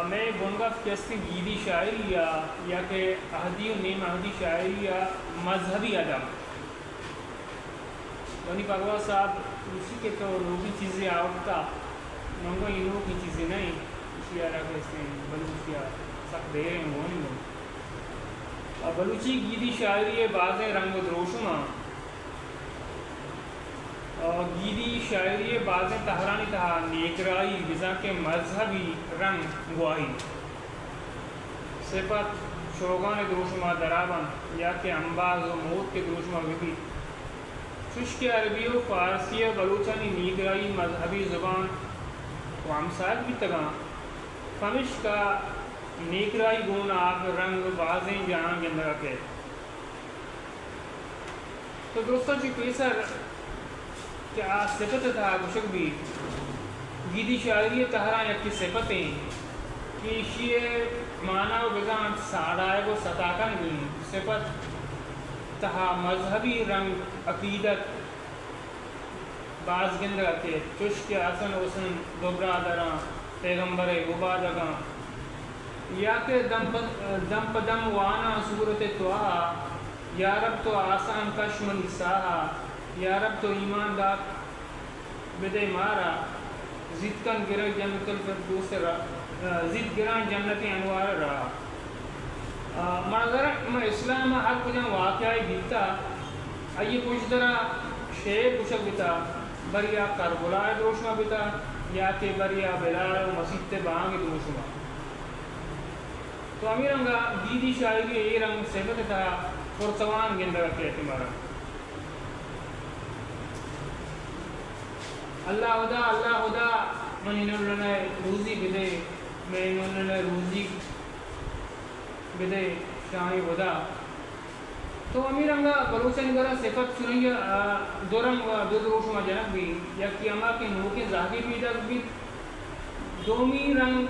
میں بونگا کیستی گیدی شاعری یا کہ اہدی و نیم اہدی شاعری یا مذہبی ادب ونی پاگوا صاحب اسی کے تو لوگی چیزیں آوٹتا منگو انہوں کی چیزیں نہیں اسی آرہ کہتے ہیں بلوچی سخت دے رہے ہیں وہ نہیں ہوں بلوچی گیدی شاعری باز رنگ و دروشما گیدی شاعری باز تہرانی تہا نیکرائی بزا کے مذہبی رنگ گواہی صفت شوگان دروشما درابن یا کہ انباز و موت کے دروشما بھی چشک عربی و فارسی و بلوچانی نیکرائی مذہبی زبان و امثال بھی تگاں فمش کا نیکرائی گون آگ رنگ بازیں جہاں گندگا کے تو دوستوں چی پیسر کیا صفت تھا گشک بھی گیدی شاعری تہران یکی صفتیں کہ شیئے معنی و بزان ساڑھائے کو ستاکن بھی صفت تہا مذہبی رنگ عقیدت باز گندگا کے چشک آسن وسن دوبرا دران پیغمبر عبادگاں یا کہ دم پدم وانا صورت توہا یا رب تو آسان کشمن ساہا یا رب تو ایمان دار بدے مارا زد کن گرہ جنت الفردوس زد گران جنت انوار رہا منظر اسلام ہر کجا واقعی بیتا آئیے کچھ درہ شیر کشک بیتا بریا کربلا دروشما بیتا یا کہ بریا بلال و مسیح بانگ دروشما تو امیرنگا گیدی شاعری یہ رنگ صفت تھا پرتوان گندگا کے اعتبارا اللہ خدا من انہوں نے روزی بدے میں انہوں نے روزی بدے شاہی خدا تو امیرنگا بلوچن گرہ صفت سنگی دورم و دو دروشما جنک بھی یا کیاما کے نوکے ظاہر بھی دک بھی دومی رنگ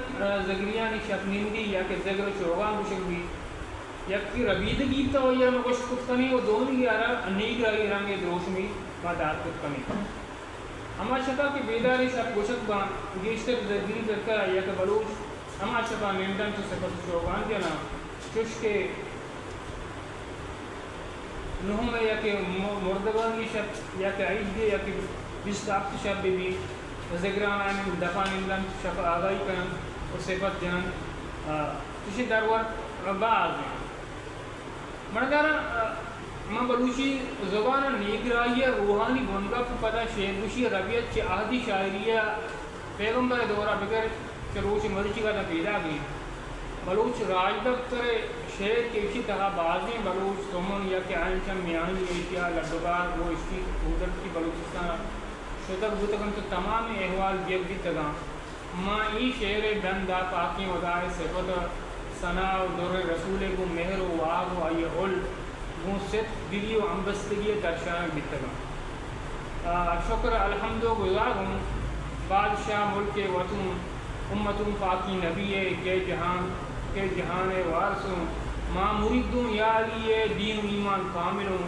زگریانی شکنندی یا کہ زگر چوغان بشک بھی یا کہ ربید گیتا ہو یا مکش کت کنی و دومی یارا نیگ رہی رنگ دروشمی مداد کت کنی ہما شکا کی بیداری شب گشک بان گیشتر زدین کرکا یا کہ بلوچ ہما شکا نمدن تو صفت چوغان دینا چش کے نہوں میں یا کہ مردگانی شب یا کہ عید دے یا کہ بستاقت شب بھی زگران آئین دفع نمدن شب آگائی کنن و صفت جنن تشی درور باز ہیں مردارا میں بلوچی زبان نیگرائی روحانی گنگا کو پتہ شیرگوشی ربیت چی آہدی شاعریہ پیغمبر دورہ بگر چروچ مرچی کا پیدا گئی بلوچ راج دفتر شہر کے اسی طرح بعضیں بلوچ سمن یا کہ آئنچم میانی ایشیا لڈبار وہ اس کی قدرت کی بلوچستان شدر بودکن تو تمام احوال بیگ بھی تگاں ماں ای شہر بندہ پاکی ودائے صفت ثناء و در رسول کو مہر و واغ و آئی حل وہ ست دلی و امبستگی درشان بھی تگاں شکر الحمد و گزار ہوں بادشاہ ملک وطن امتن پاکی نبی کے جہان وارثوں ماں مریدوں یا علی دین و ایمان کاملوں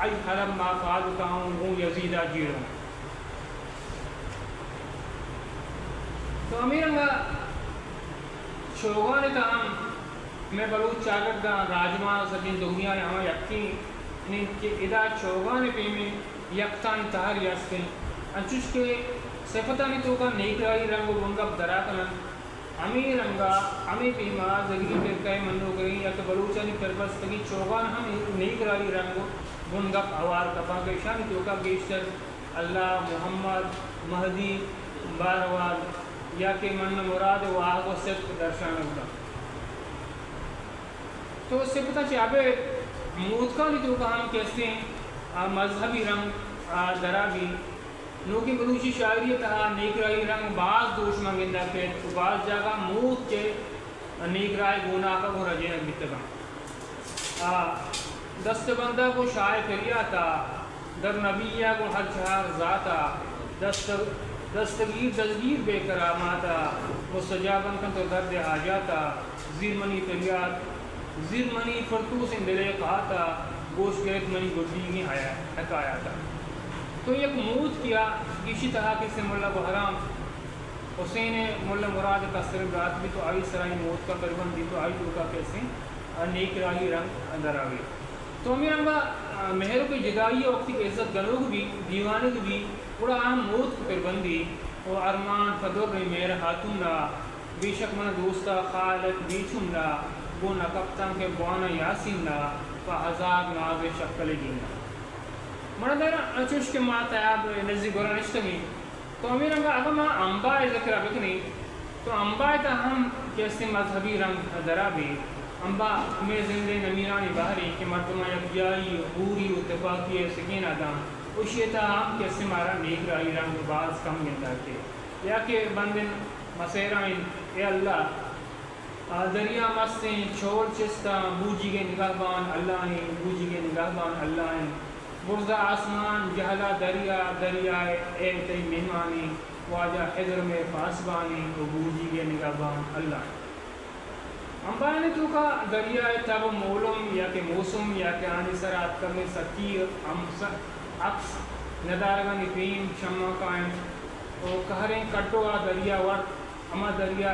ای حرم ما فادتاؤں ہوں یزیدہ جیروں تو امیرنگا شوگان تاہم میں بلوچ چاگرد راجمان سجن دنیا ہمیں یقین کہ ادا شوگان پہ میں یکتان تہر یستیں انچوش کے صفتانی تو کا نیکرائی رنگ و گنگب درا کنن امی رنگا امی پیما زگری پرکائی منو گئی یا کہ بلوچانی پربستگی چوغان ہم نیکرائی رنگ و گنگب اوار کپا گئی شانی تو کا بیشتر اللہ محمد مہدی بارواد یا کہ من مراد و آگ و صدق درشان ہوتا تو اس سے پتہ چاہے مودکانی تو کا ہم کہتے ہیں مذہبی رنگ درا بھی نوکی بلوچی شاعری تہا نیکرائی رنگ باز دوش منگندہ کے باز جاگا موت کے نیکرائی گونا کا وہ رجینک بیتگا دست بندہ کو شائع کریاتا در نبیہ کو ہر چہار ذاتا دستگیر دزگیر بے کراماتا مستجابن کن تو درد آجاتا زیر منی فریاد زیر منی فرطوس اندلے قاتا گوش گرد منی گردی ہی حکایاتا تو ایک موت کیا اسی طرح کے سم اللہ بحرام حسین ملا مراد قصر رات بھی تو آئی سرائی موت کا پربند دی تو آئی تو کا کیسے نیک راہی رنگ اندر آ گئی. تو امیر انگا مہر کی جدائی وقت کی عزت گلوگ بھی دیوانگ بھی بڑا اہم موت کا پربندی و ارمان فدر میر خاتون را بے شک من دوستا خالق بیچن را گو نکبتن کے بوانا یاسین را و ہزار ناز شکل گینا من در چوش کے ماں تیاب نزی گرانشتگی. تو امیر انگا اگر ماں انباء ذکر بکنی تو انباء تا ہم کیسے مذہبی رنگ درا بھی انباء میں زندے نمیرانی بہری کہ مردمہ یک جائی حوری اتفاقی سکینہ دام اشیتا ہم کیسے مارا نیک رائی رنگ باز کم گندہ کے یا کہ بندن مسیرائن اے اللہ دریا مستیں چھوڑ چستا بوجی کے نگہبان اللہ ہیں بوجی کے نگہبان اللہ ہیں برزا آسمان جہلا دریا دریائے اے تی مہمانی واجہ حضر میں پاسبانی و بوجی کے نگہبان اللہ ہیں. امبانے تو کا دریائے تب مولم یا کہ موسم یا کہ آنی سرات کرنے سکیر عکس ندارگانی پیم شمع قائم و کہریں کٹوا دریا ورد اما دریا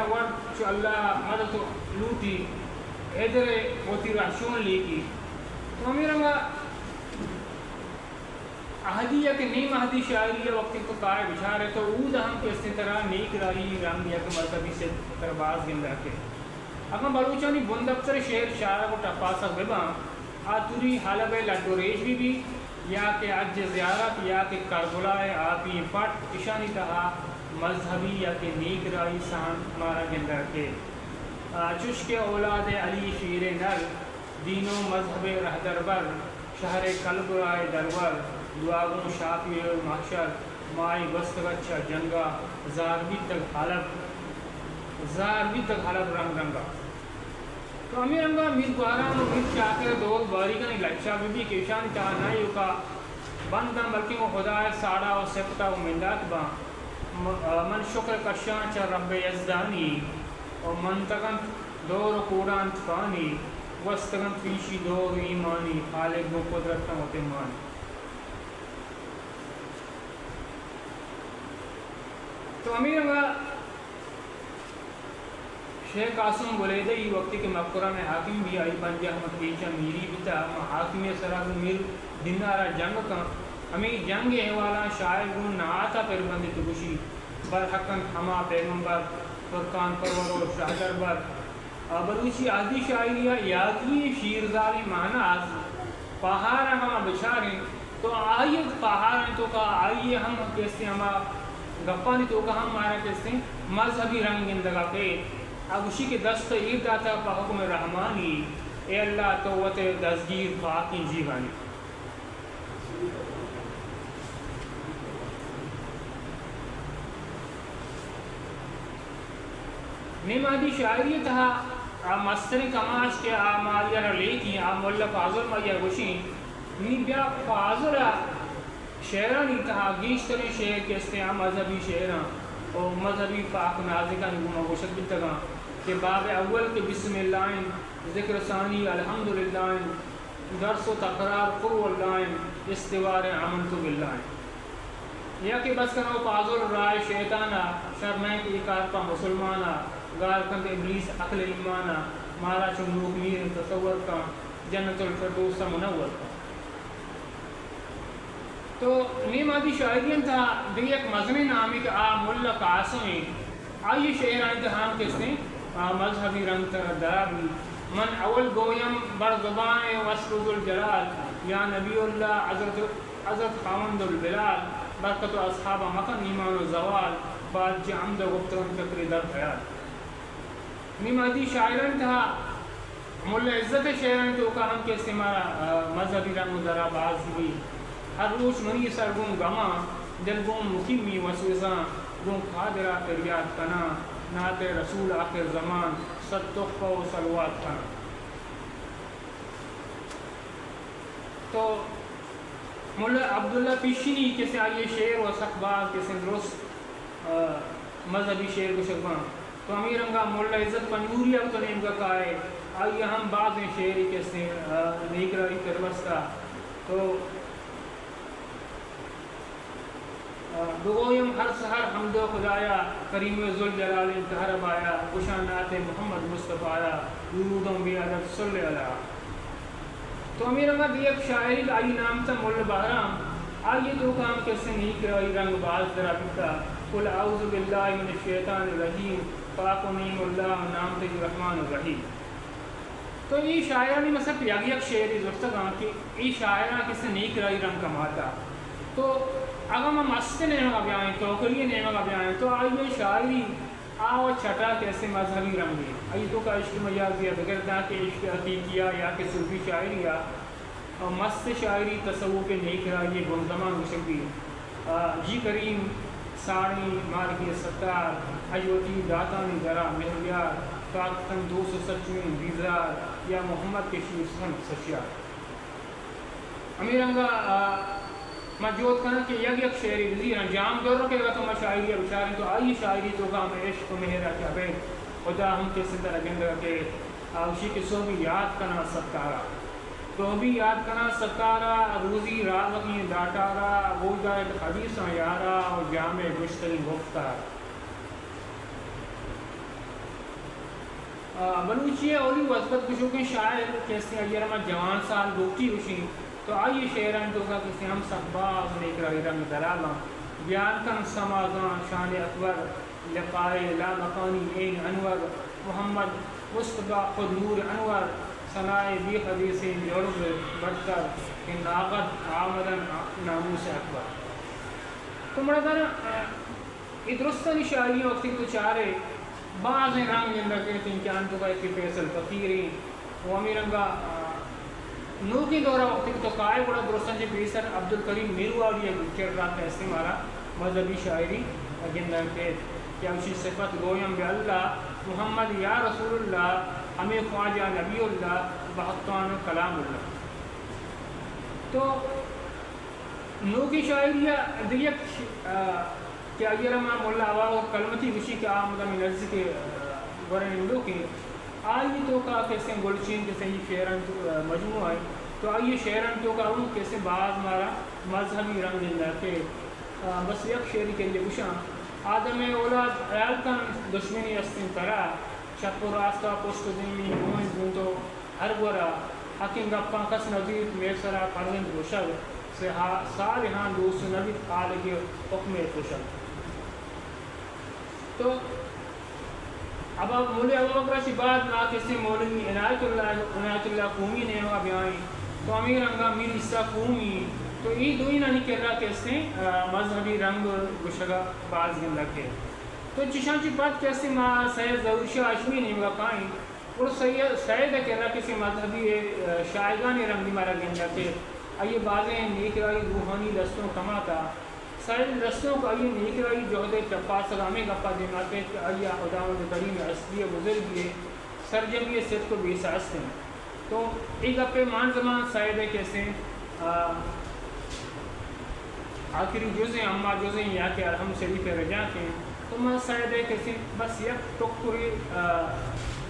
ورد چو اللہ مدد لوٹی حضر ہوتی رحشون لے کی. تو امیر انگا اہدی یا کہ نیم اہدی شاعری وقت کو قائع بچھارے تو اود ہم کے اس طرح نیک رائی رنگ یا کہ مذہبی سے ترباز گندہ کے اگر بلوچانی بندبتر شہر شاعر کو ٹپاسا ببا آتوری حالب لڈو ریش بھی یا کہ عج زیارت یا کہ کربلا آپی پٹ اشانی تہا مذہبی یا کہ نیک رائی سان ہمارا گندہ کے چش کے اولاد علی شیر نر دین و مذہب رہدر بر شہر قلب رائے درور دعاگوں شافی محشر مائی بستگچہ جنگا زاروی تک حلب رنگ رنگا. تو امیر انگا میر گواران و میر شاکر دول باری کا نہیں لچا بی کیشان چاہ نائی کا بندہ بلکہ وہ خدا ساڑا و سفتا و مندات با من شکر کشان چاہ رب یزدانی و منتقن دور قوران تفانی وستگن پیشی دور ایمانی خالق و قدرت و تیمانی. تو امیر انگا شیخ قاسم بلیدی وقتی کے مقرہ میں حاکم بھی آئی بنجا احمد بیچا میری بتا حاکم سراغ میر دنارا جنگ کا ہمیں جنگ احوالا شاعر گون نعاتا پر بندی تگوشی برحقن ہما پیغمبر فرقان پرور و شہدر بر بلوچی آدھی شاعریہ یادی شیرزاری معناز پہارا ہما بچاریں تو آئیے پہارا تو کا آئیے ہم کیسے ہما گپانی تو کا ہم مارا کیسے مذہبی رنگ اندگا پہ اب اسی کے دست عید داتا پا حکم رحمانی اے اللہ توت دزگیر پاکی جیوانی. نیمادی شاعری تہا مستری کماش کے آمالیہ رلی کی مولا فاضل مایا گوشی نی بیا فاضل شعرانی تہا گیشتری شعر کے استعام مذہبی شعران اور مذہبی پاک نازکہ نگونا گوشت بلتگا کہ باب اول کے بسم اللہ ذکر ثانی الحمدللہ درس و تقرار قرو اللہ استوار عملت باللہ یا کہ بس کرو فاضل رائے شیطانا شرمین کی اکار پا مسلمانا گار کند ابلیس عقل ایمانا مارا چنوک میر تصور کا جنت الفردوس منور کا. تو نیم آدھی شاعرین تھا دیکھ ایک مضمین نامی کہ ملا قاسمی آئی شعر انتہام کس نے مذہبی رنگ تر درابی من اول گویم بر زبان وصف الجلال یا نبی اللہ حضرت خاوند البلال برکت و اصحاب مکن ایمان و زوال بعد جعمد و گفترن فکر در خیال. نیمادی شاعران تھا ملا عزت شعران تو کا ہم کے استعمال مذہبی رنگ درا باز بھی ہر روش منی سرگون گما دلگون مقیمی وسوزاں گون قادرہ فریاد کنا نعت رسول آخر زمان صد تحفہ و صلوات کنا. تو ملا عبداللہ پیشینی کیسے آئیے شعر و سخباز کیسے درست مذہبی شعر کو شکبان. تو امیر انگا مولا عزت پنجوری اب تو نیم کا کائے آئیے ہم بعض شعری کیسے نیک رائی تروستا. تو بگویم ہر سحر حمد و خدایا کریم ذوالجلال انتہر بایا کشانات محمد مصطفیٰ درودوں بھی ادب صلی اللہ. تو امیر احمد ایک شاعری آئی نام تھا مل بہرام. آئیے تو کام کیسے نہیں کرائی رنگ باز درا پتا قل اعوذ باللہ من الشیطان الرجیم پاک و نعیم اللہ نام تے رحمان الرحیم. تو یہ شاعرہ نے مثلا پیاگی ایک شعری ضرورت کہا کہ یہ شاعرہ کیسے نہیں کرائی رنگ کا ماتا. تو اگر ہم مستے نعمہ کا بیان توکلی نعمہ کا بیان تو آئیے شاعری آو چھٹا کیسے مذہبی رنگ ہے. آئیے تو کا عشق مجازی ہے بغیر دا کہ عشق عتیقیہ یا کہ صوفی شاعری یا مست شاعری تصوف نہیں کرائیے گمزمان ہو سکتی. جی کریم ساڑی مالکی ستار حیوتی داتانی ذرا مہریار طاقتن 270 بیزار یا محمد کے شیر سن سچیار. امیر انگا مجود کرنا کہ یک شعری وزیر انجام دور رکھے گا تو مشاعری بشاری. تو آئی شاعری تو کام عشق و مہرہ کیا بے خدا ہم کسی طرح گندہ کہ اسی کے سو بھی یاد کرنا ستارہ تو بھی یاد کرنا ستارہ روزی رازقی داٹارہ بوجھا حدیثاں یارہ اور جامع گشتری گفتار. بلوچی اولی وزبت کشو کے شاعر کیسے ایرما جوان سال گوٹی ہوشی. تو آئیے شعران تو کا کسی ہم سخباز نیکرائی رنگ دلالا بیان کن سماغان شان اکبر لقائے لا مقانی این انور محمد مصطفیٰ خود نور انور ثنائے بی حدیث جرب برتر کہ ناغت آمدن ناموس اکبر. تو مردر ادرستانی شاعری وقتی تو چارے بعض رنگ اندر کے انکان تو کا ایک فیصل فقیری وہ امیرنگا نو کی دورہ وقتی تو قائل بڑا درستان جی بیسر عبدالکریم میرواڑی کر رہا تھا استعمالا مذہبی شاعری اگندر کے کیا اسی صفت گویم بے اللہ محمد یا رسول اللہ ہمیں خواجہ نبی اللہ بحقان کلام اللہ. تو نو کی شاعری دیکھ کہ اگر ہم مولا آواز اور کلمتی وشی کے آمدہ من عرض کے ورن اندو کی آئیے تو کا کیسے گلچین کیسے یہ شعران مجموعہ ہے. تو آئیے شعران تو کا ہوں کیسے بعض مارا مذہبی رنگ دلہ کے بس یک شعری کے لیے بشاں آدم اولاد عیال کن دشمنی استن ترا شک و راستہ پشت دینی موہن دونتو ہر گورا حکیم گپاں کس نظیر میسرا پرند روشد صالحان دوست نبی آلگی حکم خوشد. تو اب مولی ابو بکر سے بعد نا کسی مولوی عنایت اللہ قومی نے ہوا بیائی. تو امیر انگا میر عیسیٰ قومی تو یہ دوئی نہ نہیں کر رہا کیسے مذہبی رنگ گشگا باز گندہ کے. تو چشان چی بات کیسے ماں سید ظہور شاہ عشمی نہیں ہوا کائیں اور سید کر رہا کسی مذہبی شائگانی رنگ دی مارا گندہ کے. آئیے بازیں نیکرائی روحانی دستوں کماتا سائل رستوں کو آئیے نیکرائی جہد چپا سلامی گپا دیماتے کہ آئیے خداوند کریم اصلی بزرگی سرجمی صدق کو بے ساست ہیں. تو ایک گپے مان زمان سائد کیسے آخری جزیں اما جزیں یا کہ ارحم شریف رجا کے تو ماں سائد کیسے بس یک ٹکری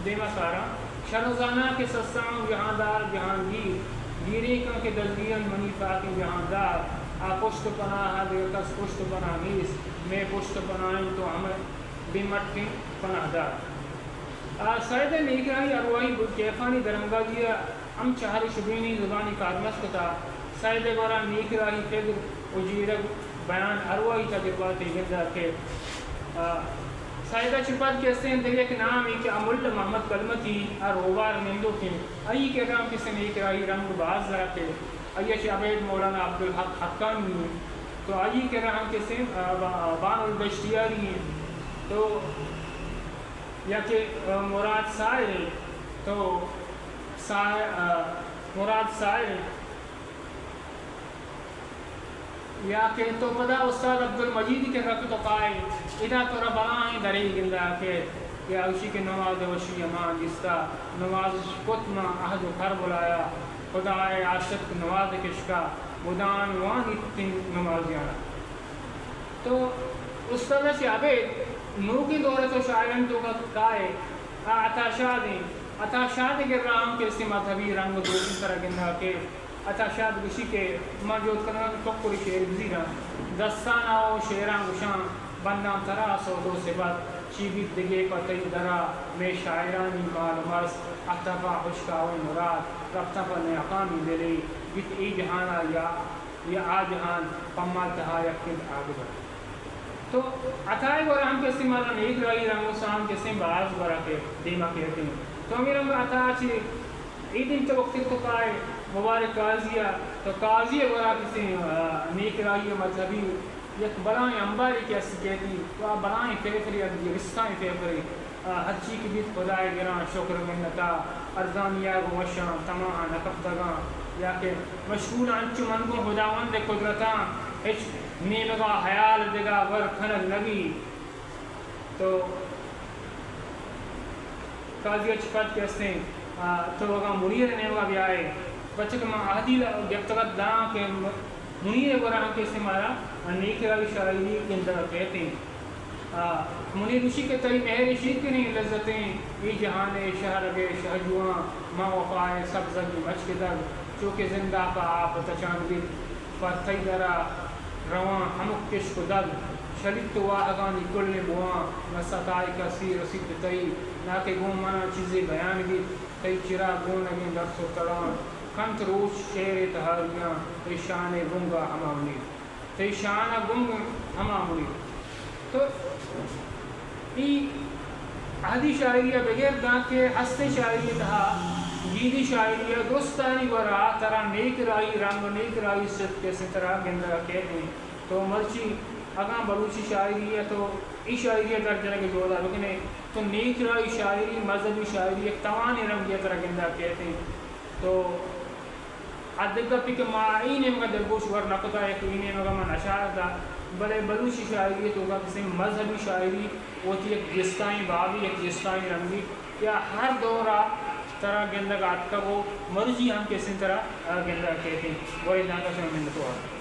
دیما سارا شرزانہ کے سسام جہاندار جہانگیر گیری کا کہ دلدین منی پاک جہاندار پشت پناہ دیکھس پشت پناہ نیس میں پشت پناہیں تو ہمیں بیمٹ کے پناہ دار. سید نیکرائی اروائی کیفانی درنگا دیا ہم چہر شبینی زبانی کارمست تھا سید گورا نیکرائی فکر اجیرگ بیان اروائی تجربات گندہ کے. سیدہ چپات کیسے ہیں دلیہ کے نام ہے کہ امول محمد کلمتی روبار نندو کی آئی کے رام کسی نیکرائی رنگ باز ذرا کے آئیے شعبید مولانا عبدالحق حقانی ہیں. تو آئی کے رام کسی بان البشتیاری ہیں. تو یا کہ مراد سائل تو مراد سائل یا کہ تو پدا استاد عبدالمجید کے رکھ تو قائل ادا تو ربائیں دری گندہ کے یا اسی کے نواز وشی امان جستا نواز قطمہ عہد و کھر بلایا خدا عاشق نواز کشکا مدان وانی تین نمازیانا. تو استاد سے عبید نو کی دورے تو شاعرن تو کائے عطا شاہ کے رام کے اسی مذہبی رنگ دوسری طرح گندہ کے اتا شاید گوشی کہ ما جوت کنگا ٹکر شیر بزیرا دستانا و شیران گوشان بندان ترا سودو سبت چی بیت دگے پتہ درا میں شاعرانی معلومات اتفا حشکا و مراد رفتہ پر نیقامی دلی بیت ای جہانا یا آ جہان پمال تہا یکتن آگے بڑھ تو اتائے گورا ہم کسی مالا نیک رائی رنگو سام کسی باز گورا کے دیما کہتے ہیں تو ہمیں رنگو اتا چی ایدن تو وقت تو کائے مبارک قاضیہ تو قاضیہ گورا کسی نیک رائی مذہبی یک بلائیں انباری کیسی کہتی تو آپ بلائیں فیفری ادھی رستائیں فیفری ہر چی کی بیت خدای گران شکر منتا ارزانیہ گوشان تماہاں نکف دگاں یا کہ مشغول انچو منگو خداوند قدرتاں ہچ نیمگا حیال دگا ور کھنگ نبی تو قاضی اچھپت کہتے ہیں تو اگا منیر نیمگا بھی آئے بچک ماں آدھی گفتگت داں کہ منیر گران کے استعمالا نیک راوی شاعری کے اندر کہتے ہیں منیر اسی کے تئی مہر شیر کے نہیں لذتیں ای جہان شہر گے شہجواں ماں وفائے سب زگی مچ کے در چونکہ زندہ کا آپ تچان بھی فتحی درا رواں ہمک کشک دل شریف تو واہگانی کل بواں نستائی کا سیر رسید تئی نہ کہ گون مانا چیزیں بیان بھی تئی چرا گون اگیں درس و تران کنت روش شیر تہاریاں تی شان گنگا ہما منیر تی شان گنگ ہما منیر تو ای اہدی شاعریہ بغیر دان کے ہستے شاعری تہا گیدی شاعریہ درستانی ورا ترا نیک رائی رنگ نیک رائی صرف کیسے طرح گندہ کہتے ہیں تو مرچی اگاں بلوچی شاعری ہے تو ای شاعری درجہ کے جوڑا لیکن تو نیک رائی شاعری مذہبی شاعری ایک توانی رنگ یہ طرح گندہ کہتے ہیں تو ادھگا پی کہ ما اینے مگا درگوش ور نقطہ ہے کہ اینے مگا من اشار دا بلے بلوچی شاعری ہے تو اگا کسی مذہبی شاعری ہوتی ایک جستائیں بابی ایک جستائیں رنگی یا ہر دورہ طرح گندہ گات کا وہ مرضی ہم کسی طرح گندہ کہتے ہیں وہ ادھا کا شمع مندتو آتا